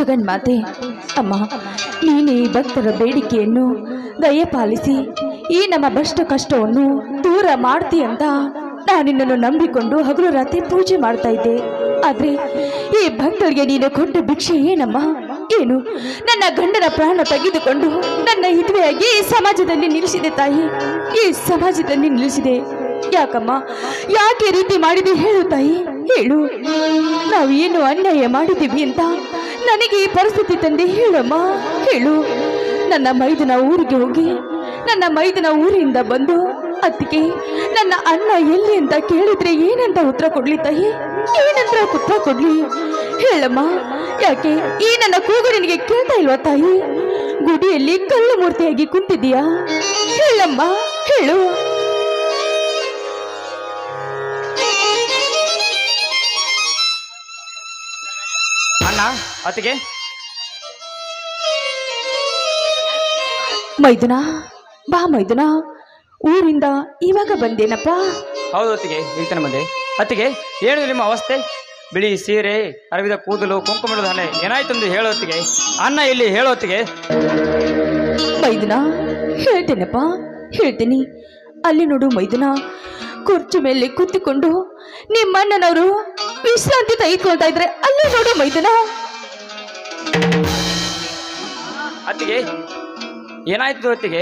ಜಗನ್ಮಾತೆ ಅಮ್ಮ, ನೀನೇ ಭಕ್ತರ ಬೇಡಿಕೆಯನ್ನು ದಯಪಾಲಿಸಿ ಈ ನಮ್ಮ ಭ್ರಷ್ಟ ಕಷ್ಟವನ್ನು ದೂರ ಮಾಡ್ತೀಯಂತ ನಾನಿನ್ನನ್ನು ನಂಬಿಕೊಂಡು ಹಗಲು ರಾತ್ರಿ ಪೂಜೆ ಮಾಡ್ತಾ ಇದ್ದೆ. ಆದ್ರೆ ಈ ಭಕ್ತರಿಗೆ ನೀನು ಕೊಟ್ಟ ಭಿಕ್ಷೆ ಏನಮ್ಮ? ಏನು ನನ್ನ ಗಂಡನ ಪ್ರಾಣ ತೆಗೆದುಕೊಂಡು ನನ್ನ ಹಿದುವೆಯಾಗಿ ಈ ಸಮಾಜದಲ್ಲಿ ನಿಲ್ಲಿಸಿದೆ ತಾಯಿ, ಈ ಸಮಾಜದಲ್ಲಿ ನಿಲ್ಲಿಸಿದೆ. ಯಾಕಮ್ಮ, ಯಾಕೆ ರೀತಿ ಮಾಡಿದೆ ಹೇಳು ತಾಯಿ, ಹೇಳು. ನಾವು ಏನು ಅನ್ಯಾಯ ಮಾಡಿದ್ದೀವಿ ಅಂತ ನನಗೆ ಈ ಪರಿಸ್ಥಿತಿ ತಂದೆ ಹೇಳಮ್ಮ, ಹೇಳು. ನನ್ನ ಮೈದನ ಊರಿಗೆ ಹೋಗಿ ನನ್ನ ಮೈದನ ಊರಿಂದ ಬಂದು ಅದಕ್ಕೆ ನನ್ನ ಅಣ್ಣ ಎಲ್ಲಿ ಅಂತ ಕೇಳಿದ್ರೆ ಏನಂತ ಉತ್ತರ ಕೊಡ್ಲಿ ತಾಯಿ? ಏನಂತ ಉತ್ತರ ಕೊಡ್ಲಿ ಹೇಳಮ್ಮ? ಯಾಕೆ ಈ ನನ್ನ ಕೂಗು ನಿನಗೆ ಕೇಳ್ತಾ ಇಲ್ವಾ ತಾಯಿ? ಗುಡಿಯಲ್ಲಿ ಕಲ್ಲು ಮೂರ್ತಿಯಾಗಿ ಕುಂತಿದ್ದೀಯಾ? ಹೇಳಮ್ಮ, ಹೇಳು. ಅಣ್ಣ ಅತ್ತಿಗೆ ಮೈದುನ, ಬಾ ಮೈದುನ, ಊರಿಂದ ಇವಾಗ ಬಂದೇನಪ್ಪ. ಹೌದು ಅತ್ತಿಗೆ, ಈತನ ಬಂದೆ. ಅತ್ತಿಗೆ ಏನು ನಿಮ್ಮ ಅವಸ್ಥೆ? ಬಿಳಿ ಸೀರೆ, ಅರವಿದ ಕೂದಲು, ಕುಂಕುಮದ ಹಣೆ, ಏನಾಯ್ತು ಎಂದು ಹೇಳೋತ್ತಿಗೆ. ಅಣ್ಣ ಇಲ್ಲಿ ಹೇಳೋತ್ತಿಗೆ. ಮೈದುನ, ಹೇಳ್ತೇನಪ್ಪ, ಹೇಳ್ತೀನಿ. ಅಲ್ಲಿ ನೋಡು ಮೈದುನ, ಕುರ್ಚಿ ಮೇಲೆ ಕೂತಿಕೊಂಡು ನಿಮ್ಮಣ್ಣನವರು ವಿಶ್ರಾಂತಿ ತೆಗೆದುಕೊಳ್ತಾ ಇದ್ರೆ ಅಲ್ಲಿ ನೋಡು ಮೈದುನ. ಅತ್ತಿಗೆ ಏನಾಯ್ತು ಅತ್ತಿಗೆ?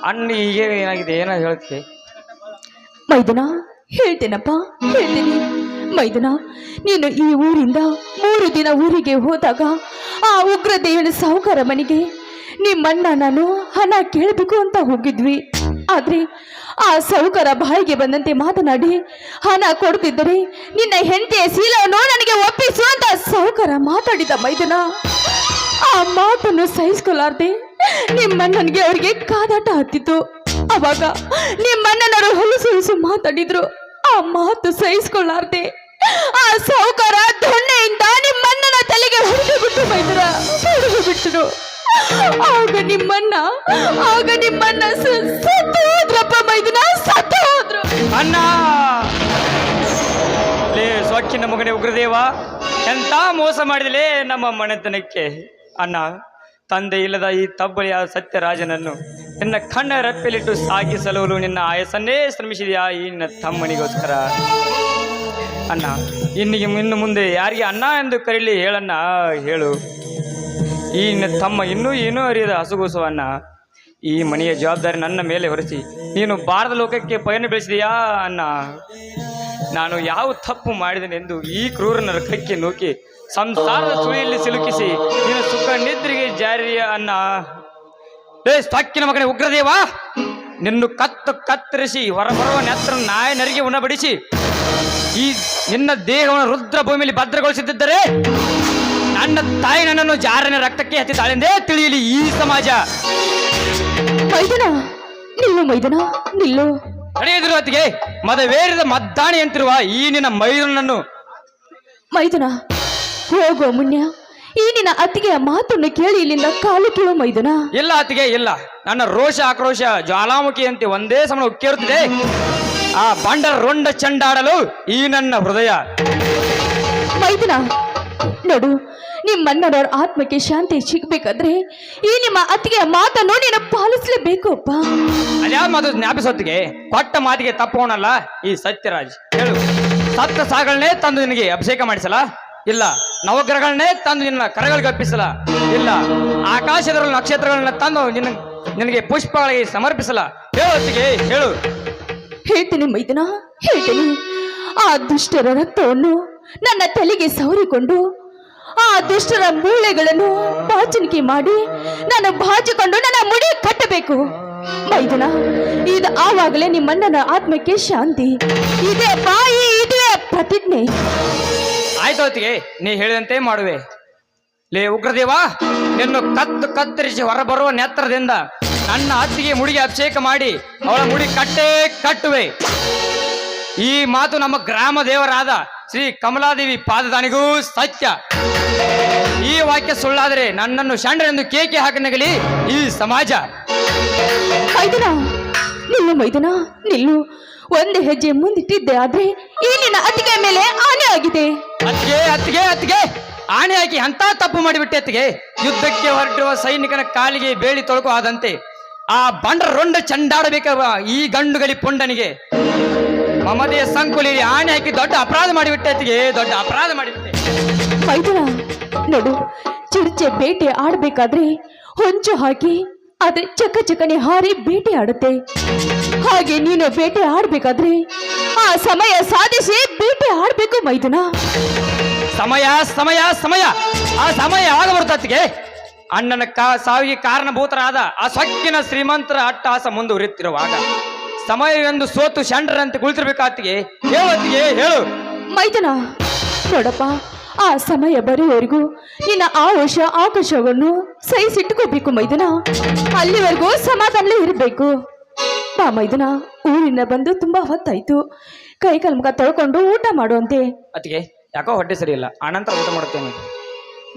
ಅಣ್ಣ ಈಗ ಏನಾಗಿದೆ, ಏನೋ ಹೇಳಕ್ಕೆ. ಮೈದುನ, ಹೇಳ್ತೇನಪ್ಪ, ಹೇಳ್ತೀನಿ. ಮೈದುನ, ನೀನು ಈ ಊರಿಂದ 3 ದಿನ ಊರಿಗೆ ಹೋದಾಗ ಆ ಉಗ್ರ ದೇವನ ಸಾಹುಕಾರ ಮನೆಗೆ ನಿಮ್ಮಣ್ಣ ನಾನು ಹಣ ಕೇಳಬೇಕು ಅಂತ ಹೋಗಿದ್ವಿ. ಆದ್ರೆ ಆ ಸಾಹುಕಾರ ಬಾಯಿಗೆ ಬಂದಂತೆ ಮಾತನಾಡಿ ಹಣ ಕೊಡ್ತಿದ್ದರೆ ನಿನ್ನ ಹೆಂಡತಿಯ ಶೀಲವನ್ನು ನನಗೆ ಒಪ್ಪಿಸು ಅಂತ ಸಾಹುಕಾರ ಮಾತಾಡಿದ ಮೈದುನ. ಆ ಮಾತನ್ನು ಸಹಿಸ್ಕೊಲಾರ್ದೆ ನಿಮ್ಮಣ್ಣನಿಗೆ ಅವರಿಗೆ ಕಾದಾಟ ಹತ್ತಿತ್ತು. ಅವಾಗ ನಿಮ್ಮಣ್ಣನವರು ಹೊಲಸು ಮಾತಾಡಿದ್ರು. ಆ ಮಾತು ಸಹಿಸ್ಕೊಳ್ಳಾರ್ದೆ ಆ ಸಾಹುಕಾರ ದೊಣ್ಣೆಯಿಂದ ನಿಮ್ಮಣ್ಣನ ತಲೆಗೆ ಹೊಡೆದು ಬಿಟ್ಟು ಮೈದುನ, ಹೊಡೆದು ಬಿಟ್ಟರು. ಆಗ ನಿಮ್ಮಣ್ಣ ಸತ್ತು ಹೋದ್ರಪ್ಪ ಮೈದುನ, ಸತ್ತು ಹೋದ್ರು. ಅಣ್ಣ ಲೇ ಸೊಕ್ಕಿನ ಮಗನೇ ಉಗ್ರದೇವ, ಎಂತ ಮೋಸ ಮಾಡಿದಲೇ ನಮ್ಮ ಮನೆತನಕ್ಕೆ. ಅಣ್ಣ, ತಂದೆ ಇಲ್ಲದ ಈ ತಬ್ಬಲಿಯ ಸತ್ಯರಾಜನನ್ನು ನಿನ್ನ ಕಣ್ಣ ರೆಪ್ಪೆಲಿಟ್ಟು ಸಾಗಿಸಲು ನಿನ್ನ ಆಯಸ್ಸನ್ನೇ ಶ್ರಮಿಸಿದೆಯಾ ಈ ನಿನ್ನ ತಮ್ಮನಿಗೋಸ್ಕರ. ಅಣ್ಣ, ಇನ್ನು ಮುಂದೆ ಯಾರಿಗೆ ಅಣ್ಣ ಎಂದು ಕರೀಲಿ ಹೇಳಣ್ಣ, ಹೇಳು. ಈ ನಿನ್ನ ತಮ್ಮ ಇನ್ನೂ ಏನೂ ಅರಿಯದ ಹಸುಗೂಸುವಣ್ಣ. ಈ ಮನೆಯ ಜವಾಬ್ದಾರಿ ನನ್ನ ಮೇಲೆ ಹೊರಿಸಿ ನೀನು ಬಾರದ ಲೋಕಕ್ಕೆ ಪಯಣ ಬೆಳೆಸಿದೆಯಾ ಅಣ್ಣ? ನಾನು ಯಾವ ತಪ್ಪು ಮಾಡಿದನೆಂದು ಈ ಕ್ರೂರ ನರಕಕ್ಕೆ ನೂಕಿ ಸಂಸಾರದ ಸುಳಿಯಲ್ಲಿ ಸಿಲುಕಿಸಿ ನೀನು ಸುಖ ನಿದ್ರೆಗೆ ಜಾರಿಯ ಅಣ್ಣ. ತಕ್ಕಿನ ಮಗನೇ ಉಗ್ರದೇವ, ನಿನ್ನು ಕತ್ತರಿಸಿ ಹೊರಬರುವ ನೆತ್ರ ನಾಯಿ ನರಿಗೆ ಉಣಬಡಿಸಿ ಈ ನಿನ್ನ ದೇಹವನ್ನು ರುದ್ರ ಭೂಮಿಯಲ್ಲಿ ಭದ್ರಗೊಳಿಸುತ್ತಿದ್ದರೆ ನನ್ನ ತಾಯಿ ನನ್ನನ್ನು ಜಾರನ ರಕ್ತಕ್ಕೆ ಹತ್ತಿದ್ದಾಳೆಂದೇ ತಿಳಿಯಲಿ ಈ ಸಮಾಜ. ಮೈದನ, ನಿಲ್ಲು ಮೈದನ, ನಿಲ್ಲು. ನಡೆಯದಿರು ಅತ್ತಿಗೆ, ಮದವೇರಿದ ಮದ್ದಾಣಿ ಅಂತಿರುವ ಈ ನಿನ್ನ ಮೈದನನ್ನು. ಮೈದನ, ಹೋಗುವ ಮುನ್ಯ ಈ ನಿನ್ನ ಅತ್ತಿಗೆಯ ಮಾತನ್ನು ಕೇಳಿ ಇಲ್ಲಿಂದ ಕಾಲು ಕೀಳು ಮೈದನ. ಇಲ್ಲ ಅತ್ತಿಗೆ, ಇಲ್ಲ. ನನ್ನ ರೋಷ ಆಕ್ರೋಶ ಜ್ವಾಲಾಮುಖಿಯಂತೆ ಒಂದೇ ಸಮ ಉಕ್ಕೇರುತ್ತಿದೆ. ಆ ಬಂಡರ ರೊಂಡ ಚಂಡಾಡಲು ಈ ನನ್ನ ಹೃದಯ. ಮೈದನ, ನೋಡು, ನಿಮ್ಮಣ್ಣನವರ ಆತ್ಮಕ್ಕೆ ಶಾಂತಿ ಸಿಗ್ಬೇಕಾದ್ರೆ ಈ ನಿಮ್ಮ ಅತ್ತಿಗೆಯ ಮಾತನ್ನು ನೀನು ಪಾಲಿಸಲೇಬೇಕು ಅಪ್ಪ. ಅದ್ಯಾವ ಮಾತು ಜ್ಞಾಪಿಸೋತ್ತಿಗೆ? ಕೊಟ್ಟ ಮಾತಿಗೆ ತಪ್ಪೋಣಲ್ಲ ಈ ಸತ್ಯರಾಜ್. ಹೇಳು, ಸತ್ತ ಸಾಗಳನ್ನೇ ತಂದು ನಿನಗೆ ಅಭಿಷೇಕ ಮಾಡಿಸಲ? ಇಲ್ಲ. ನವಗ್ರಹಗಳನ್ನೇ ತಂದು ನಿನ್ನ ಕರಗಳಿಗೆ ಅಪ್ಪಿಸಲ? ಇಲ್ಲ. ಆಕಾಶದ ನಕ್ಷತ್ರಗಳನ್ನ ತಂದು ನಿನಗೆ ಪುಷ್ಪಗಳಿಗೆ ಸಮರ್ಪಿಸಲ? ಹೇಳೋತ್ತಿಗೆ ಹೇಳು. ಹೇಳ್ತೀನಿ ಮೈದನ, ಹೇಳ್ತೀನಿ. ಆ ದುಷ್ಟರ ರಕ್ತವನ್ನು ನನ್ನ ತಲೆಗೆ ಸವರಿಕೊಂಡು ಆ ದುಷ್ಟರ ಮೂಳೆಗಳನ್ನು ಬಾಚಣಿಕೆ ಮಾಡಿ ನಾನು ಬಾಚಿಕೊಂಡು ನನ್ನ ಮುಡಿ ಕಟ್ಟಬೇಕು ಮೈದನ. ಇದು ಆವಾಗಲೇ ನಿಮ್ಮಣ್ಣನ ಆತ್ಮಕ್ಕೆ ಶಾಂತಿ. ಇದೇ ಬಾಯಿ, ಇದೇ ಪ್ರತಿಜ್ಞೆ. ಆಯ್ತು ಹೊತ್ತಿಗೆ, ನೀ ಹೇಳಿದಂತೆ ಮಾಡುವೆ. ಲೇ ಉಗ್ರದೇವ, ನಿನ್ನು ಕತ್ತರಿಸಿ ಹೊರಬರುವ ನೆತ್ರದಿಂದ ನನ್ನ ಅತ್ತಿಗೆ ಮುಡಿಗೆ ಅಭಿಷೇಕ ಮಾಡಿ ಅವಳ ಮುಡಿ ಕಟ್ಟುವೆ. ಈ ಮಾತು ನಮ್ಮ ಗ್ರಾಮ ದೇವರಾದ ಶ್ರೀ ಕಮಲಾದೇವಿ ಪಾದದಾನಿಗೂ ಸತ್ಯ. ಈ ವಾಕ್ಯ ಸುಳ್ಳಾದರೆ ನನ್ನನ್ನು ಷಂಡ್ರೆಂದು ಕೇಕೆ ಹಾಕಿ ನಗಲಿ ಈ ಸಮಾಜ. ಮೈದನ, ನಿಲ್ಲು ಮೈದನ, ನಿಲ್ಲು. ಒಂದು ಹೆಜ್ಜೆ ಮುಂದಿಟ್ಟಿದ್ದೆ ಆದ್ರೆ ಈ ನಿನ್ನ ಅತ್ತಿಗೆ ಮೇಲೆ ಆನೆ ಆಗಿದೆ. ಅತ್ತಿಗೆ ಆಣೆ ಹಾಕಿ ಅಂತ ತಪ್ಪು ಮಾಡಿಬಿಟ್ಟೆತ್ತಿಗೆ ಯುದ್ಧಕ್ಕೆ ಹೊರಟಿರುವ ಸೈನಿಕನ ಕಾಲಿಗೆ ಬೇಳಿ ತೊಳಕು ಆದಂತೆ ಆ ಬಂಡ ರೊಂಡ ಚಂಡಾಡಬೇಕವ ಈ ಗಂಡುಗಲಿ ಪುಂಡನಿಗೆ ಮಮತೆಯ ಸಂಕುಲಿ ಆಣೆ ಹಾಕಿ ದೊಡ್ಡ ಅಪರಾಧ ಮಾಡಿಬಿಟ್ಟೆತ್ತಿಗೆ ದೊಡ್ಡ ಅಪರಾಧ ಮಾಡಿಬಿಟ್ಟೆ. ಮೈದುನ ನೋಡು, ಚಿರ್ಚೆ ಬೇಟೆ ಆಡ್ಬೇಕಾದ್ರೆ ಹೊಂಚು ಹಾಕಿ ಅದೇ ಚಕನೆ ಹಾರಿ ಬೇಟೆ ಆಡುತ್ತೆ. ಹಾಗೆ ನೀನು ಬೇಟೆ ಆಡ್ಬೇಕಾದ್ರೆ ಆ ಸಮಯ ಸಾಧಿಸಿ ಬೇಟೆ ಆಡ್ಬೇಕು ಮೈದುನ. ಸಮಯ ಸಮಯ ಸಮಯ ಆ ಸಮಯ ಯಾವಾಗ ಬರ್ತತ್ತಿಗೆ ಅಣ್ಣನ ಸಾವಿಗೆ ಕಾರಣಭೂತರಾದ ಆ ಸೊಕ್ಕಿನ ಶ್ರೀಮಂತರ ಅಟ್ಟಹಾಸ ಮುಂದುವರಿಯುತ್ತಿರುವಾಗ ಸಮಯವೆಂದು ಸೋತು ಶಂಡ್ರಂತೆ ಕುಳಿತಿರ್ಬೇಕಾತಿಗೆ ಹೇಳತ್ತಿಗೆ ಹೇಳು ಮೈದುನ. ನೋಡಪ್ಪ, ಆ ಸಮಯ ಬರುವವರೆಗೂ ನಿನ್ನ ಆಕಾಶವನ್ನು ಸಹಿಸಿಟ್ಟುಕೋಬೇಕು ಮೈದುನ. ಅಲ್ಲಿವರೆಗೂ ಸಮಾಧಾನಲೇ ಇರಬೇಕು. ಬಾ ಮೈದುನ, ಊರಿನ ಬಂದು ತುಂಬಾ ಹೊತ್ತಾಯ್ತು. ಕೈ ಮುಖ ತೊಳ್ಕೊಂಡು ಊಟ ಮಾಡುವಂತೆ. ಅತ್ತಿಗೆ ಯಾಕೋ ಹೊಟ್ಟೆ ಸರಿ ಇಲ್ಲ, ಆನಂತರ ಊಟ ಮಾಡುತ್ತೇನೆ.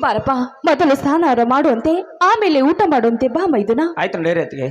ಬಾರಪ್ಪ, ಮೊದಲು ಸ್ನಾನ ಮಾಡುವಂತೆ, ಆಮೇಲೆ ಊಟ ಮಾಡುವಂತೆ. ಬಾ ಮೈದುನ. ಆಯ್ತು ನಡೀರಿ ಅತ್ತಿಗೆ.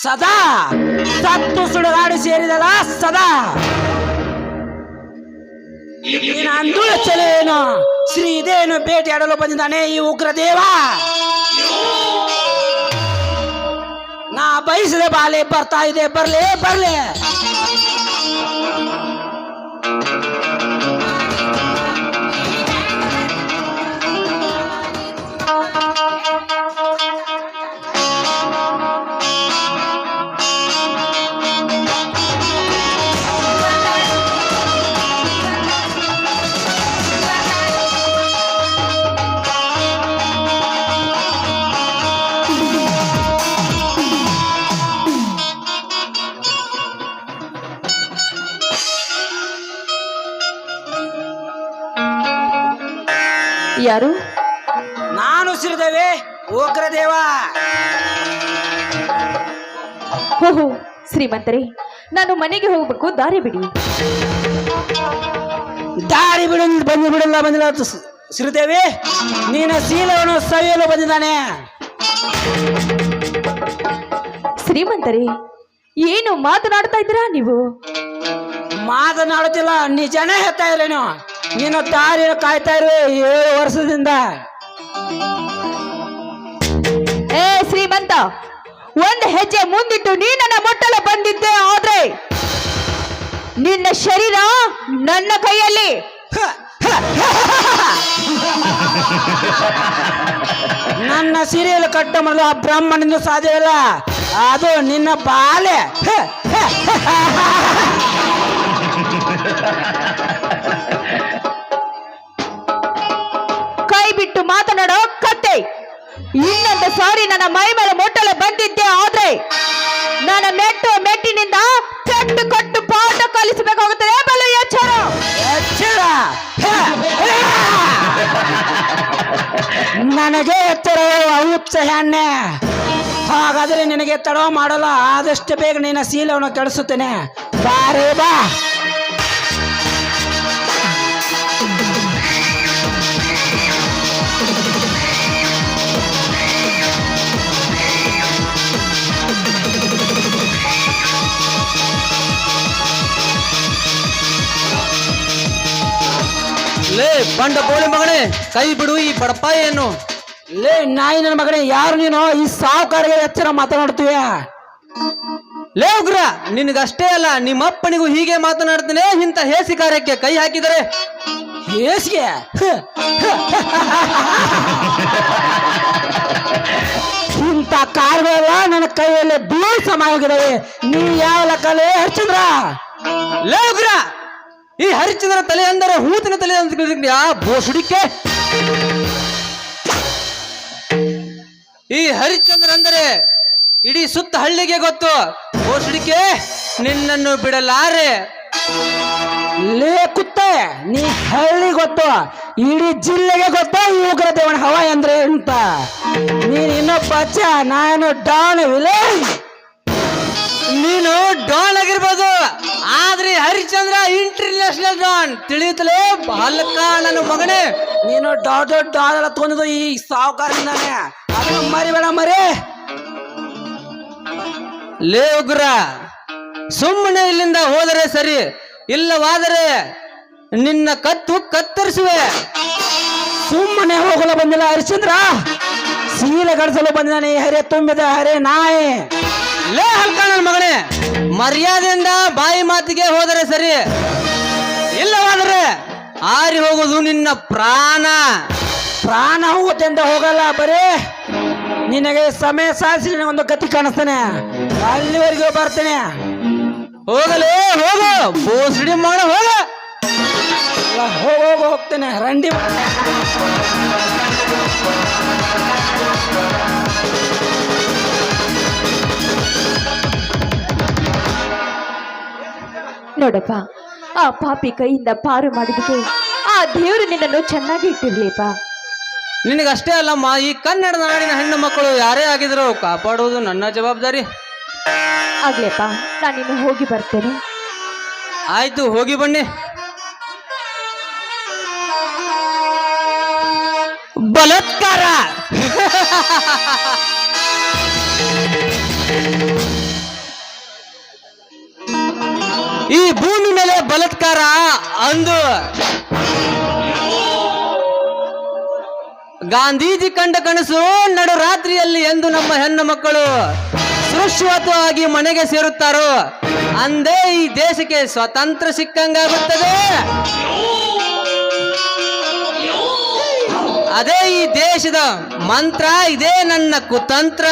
ಸದಾ ಸತ್ತು ಸುಡುಗಾಡು ಸೇರಿದಲ್ಲ ಸದಾ ನೀನು ಅಂದುಳ ಚಲೇನು ಶ್ರೀದೇನು ಭೇಟಿಯಾಡಲು ಬಂದಿದ್ದಾನೆ ಈ ಉಗ್ರದೇವ. ನಾ ಬಯಸಿದ ಬಾಲೆ ಬರ್ತಾ ಇದೆ, ಬರ್ಲೇ ಬರ್ಲೇ. ಯಾರು? ನಾನು ಶ್ರೀದೇವಿ ಉಗ್ರದೇವ. ಓಹೋ ಶ್ರೀಮಂತರೇ, ನಾನು ಮನೆಗೆ ಹೋಗ್ಬೇಕು, ದಾರಿ ಬಿಡಿ. ದಾರಿ ಬಂದಿಲ್ಲ ಶ್ರೀದೇವಿ, ನೀನ ಶೀಲವನ್ನು ಸವಿಯಲು ಬಂದಿದ್ದಾನೆ. ಶ್ರೀಮಂತರೇ, ಏನು ಮಾತನಾಡ್ತಾ ಇದ್ದೀರಾ ನೀವು? ಮಾತನಾಡುತ್ತಿಲ್ಲ, ನಿಜನೇ ಹೇಳ್ತಾ ಇದ್ರೇನು. ನೀನು ದಾರಿಯನ್ನು ಕಾಯ್ತಾ ಇರುವೆ 7 ವರ್ಷದಿಂದ. ಏ ಶ್ರೀಮಂತ, ಒಂದು ಹೆಜ್ಜೆ ಮುಂದಿಟ್ಟು ನೀ ನನ್ನ ಮುಟ್ಟಲು ಬಂದಿದ್ದೆ ಆದ್ರೆ ನಿನ್ನ ಶರೀರ ನನ್ನ ಕೈಯಲ್ಲಿ. ನನ್ನ ಸೀರೆಯಲ್ಲಿ ಕಟ್ಟ ಮಾಡಲು ಆ ಬ್ರಾಹ್ಮಣನಿಂದ ಸಾಧ್ಯವಿಲ್ಲ, ಅದು ನಿನ್ನ ಬಾಲೆ. ಕೈ ಬಿಟ್ಟು ಮಾತನಾಡೋ ಕತ್ತೆ. ಇನ್ನೊಂದು ಸಾರಿ ನನ್ನ ಮೈ ಮೇಲೆ ಮುಟ್ಟಲು ಬಂದಿದ್ದೆ ಆದ್ರೆ ನನ್ನ ಮೆಟ್ಟಿನಿಂದ ಕಟ್ಟು ಕಟ್ಟು ಪಾಠ ಕಲಿಸಬೇಕಾಗುತ್ತದೆ. ಬಲು ಎಚ್ಚರ. ನನಗೆ ಎತ್ತರ ಹುಚ್ಚ ಹೆಣ್ಣೆ. ಹಾಗಾದ್ರೆ ನಿನಗೆ ತಡ ಮಾಡಲ್ಲ, ಆದಷ್ಟು ಬೇಗ ನಿನ್ನ ಶೀಲವನ್ನು ಕೆಡಿಸುತ್ತೇನೆ. ಬಾರೇ ಬಾ. ಲೇ ಬಂಡ ಬೋಳಿ ಮಗನೇ, ಕೈ ಬಿಡು ಈ ಬಡಪಾಯಿಯನ್ನು. ಲೇ ನಾಯಿ ನನ್ನ ಮಗನೇ, ಯಾರು ನೀನು ಈ ಸಾವುಕಾರಿಗೆ ಎಚ್ಚರ ಮಾತನಾಡ್ತೀಯ? ಲೇ ಉಗ್ರ, ನಿನಗಷ್ಟೇ ಅಲ್ಲ ನಿಮ್ಮಪ್ಪನಿಗೂ ಹೀಗೆ ಮಾತನಾಡ್ತಾನೆ. ಇಂಥ ಹೇಸಿ ಕಾರ್ಯಕ್ಕೆ ಕೈ ಹಾಕಿದರೆ ಹೇಸಿಗೆ ಇಂಥ ಕಾರ್ಯಗಳೆಲ್ಲ ನನ್ನ ಕೈಯಲ್ಲಿ ಬೀಳ್ ಸಮಾಗಿದ್ದಾವೆ. ನೀ ಯಾವ ಲೆಕ್ಕಲೇ ಹರಿಚಂದ್ರ? ಲೇ ಉಗ್ರ, ಈ ಹರಿಶ್ಚಂದ್ರ ತಲೆ ಅಂದರೆ ಹೂತಿನ ತಲೆ ಅಂತ ಆ ಬೋಸುಡಿಕೆ. ಈ ಹರಿಶ್ಚಂದ್ರ ಅಂದರೆ ಇಡೀ ಸುತ್ತ ಹಳ್ಳಿಗೆ ಗೊತ್ತು. ಬೋಸುಡಿಕೆ, ನಿನ್ನನ್ನು ಬಿಡಲಾರೆ. ಲೇ ಕುತ್ತೆ, ನೀ ಹಳ್ಳಿ ಗೊತ್ತು, ಇಡೀ ಜಿಲ್ಲೆಗೆ ಗೊತ್ತು ಈ ಉಗ್ರ ದೇವನ ಹವಾಯಿ ಅಂದ್ರೆ ಅಂತ. ನೀನ್ ಇನ್ನೊಬ್ಬ ಬಚ್ಚ, ನಾನು ಡಾನ್ ವಿಲೇಜ್. ನೀನು ಡಾನ್ ಆಗಿರ್ಬೋದು, ಆದ್ರೆ ಹರಿಶ್ಚಂದ್ರ ಇಂಟರ್ನ್ಯಾಷನಲ್ ಡಾನ್. ತಿಳಿಯುತ್ತಲೇ ಬಾಲಕ ನನ್ನ ಮಗನೇ. ನೀನು ದೊಡ್ಡ ಡಾಲ್ ಎಲ್ಲ ತೊಂದಿದ್ದು ಈ ಸಾವುಕಾರದಿಂದಾನೆ, ಅದನ್ನ ಮರಿಬೇಡ ಮರಿ. ಲೇ ಉಗ್ರ, ಸುಮ್ಮನೆ ಇಲ್ಲಿಂದ ಹೋದರೆ ಸರಿ, ಇಲ್ಲವಾದರೆ ನಿನ್ನ ಕತ್ತು ಕತ್ತರಿಸುವೆ. ಸುಮ್ಮನೆ ಹೋಗಲು ಬಂದಿಲ್ಲ ಹರಿಶ್ಚಂದ್ರ, ಸೀಲೆ ಗಡಿಸಲು ಬಂದಿದ್ದಾನೆ ಈ ಹರೆ ತುಂಬಿದ ಹರೆ ನಾಯಿ. ಲೇ ಹಲ್ಕ ನನ್ನ ಮಗನೇ, ಮರ್ಯಾದೆಯಿಂದ ಬಾಯಿ ಮಾತಿಗೆ ಹೋದರೆ ಸರಿ, ಇಲ್ಲವಾದರೆ ಆರಿ ಹೋಗುವುದು ನಿನ್ನ ಪ್ರಾಣ. ಪ್ರಾಣ ಹೋಗುತ್ತೆ ಅಂತ ಹೋಗಲ್ಲ, ಬರೀ ನಿನಗೆ ಸಮಯ ಸಾಧಿಸಿ ಒಂದು ಗತಿ ಕಾಣಿಸ್ತಾನೆ, ಅಲ್ಲಿವರೆಗೂ ಬರ್ತೇನೆ. ಹೋಗಲೇ ಹೋಗು, ಬೋಸಡಿ ಮಗನ ಹೋಗ. ಹೋಗ್ತೇನೆ ರಂಡಿ. ನೋಡಪ್ಪ, ಆ ಪಾಪಿ ಕೈಯಿಂದ ಪಾರು ಮಾಡಿದಕ್ಕೆ ಆ ದೇವರು ನಿನ್ನನ್ನು ಚೆನ್ನಾಗಿ ಇಟ್ಟಿರ್ಲಿಪ್ಪ. ನಿನಗಷ್ಟೇ ಅಲ್ಲಮ್ಮ, ಈ ಕನ್ನಡ ನಾಡಿನ ಹೆಣ್ಣು ಮಕ್ಕಳು ಯಾರೇ ಆಗಿದ್ರು ಕಾಪಾಡುವುದು ನನ್ನ ಜವಾಬ್ದಾರಿ. ಆಗ್ಲೇಪ್ಪ, ನಾನಿನ್ನು ಹೋಗಿ ಬರ್ತೇನೆ. ಆಯ್ತು, ಹೋಗಿ ಬನ್ನಿ. ಬಲಾತ್ಕಾರ ಈ ಭೂಮಿ ಮೇಲೆ ಬಲಾತ್ಕಾರ ಅಂದು ಗಾಂಧೀಜಿ ಕಂಡ ಕನಸು ನಡು ರಾತ್ರಿಯಲ್ಲಿ ಎಂದು ನಮ್ಮ ಹೆಣ್ಣು ಮಕ್ಕಳು ಸುರಕ್ಷಿತವಾಗಿ ಮನೆಗೆ ಸೇರುತ್ತಾರೋ ಅಂದೇ ಈ ದೇಶಕ್ಕೆ ಸ್ವಾತಂತ್ರ್ಯ ಸಿಕ್ಕಂಗಾಗುತ್ತದೆ. ಅದೇ ಈ ದೇಶದ ಮಂತ್ರ, ಇದೇ ನನ್ನ ಕುತಂತ್ರ.